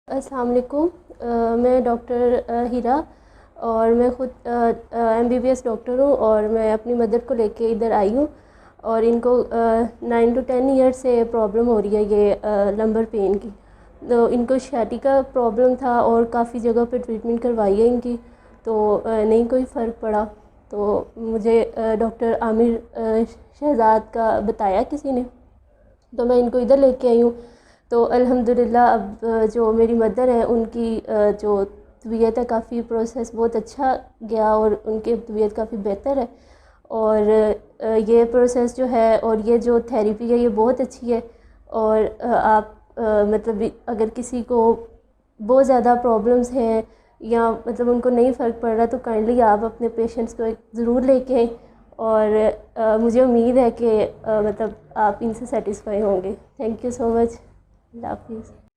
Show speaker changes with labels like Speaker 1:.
Speaker 1: अस्सलाम वालेकुम। मैं डॉक्टर हीरा और मैं ख़ुद MBBS डॉक्टर हूँ और मैं अपनी मदर को लेके इधर आई हूँ और इनको 9 to 10 ईयर से प्रॉब्लम हो रही है ये लंबर पेन की। तो इनको sciatica प्रॉब्लम था और काफ़ी जगह पे ट्रीटमेंट करवाई है इनकी, तो नहीं कोई फ़र्क पड़ा। तो मुझे डॉक्टर आमिर शहज़ाद का बताया किसी ने, तो मैं इनको इधर लेके आई हूँ। तो अल्हम्दुलिल्लाह अब जो मेरी मदर है उनकी जो तबीयत है काफ़ी प्रोसेस बहुत अच्छा गया और उनकी तबीयत काफ़ी बेहतर है। और ये प्रोसेस जो है और ये जो थेरेपी है ये बहुत अच्छी है। और आप मतलब अगर किसी को बहुत ज़्यादा प्रॉब्लम्स हैं या मतलब उनको नहीं फ़र्क पड़ रहा तो काइंडली आप अपने पेशेंट्स को एक ज़रूर लेके आएँ। और मुझे उम्मीद है कि मतलब आप इनसे सेटिस्फाई होंगे। Thank you so much. Allah हाफ़िज़।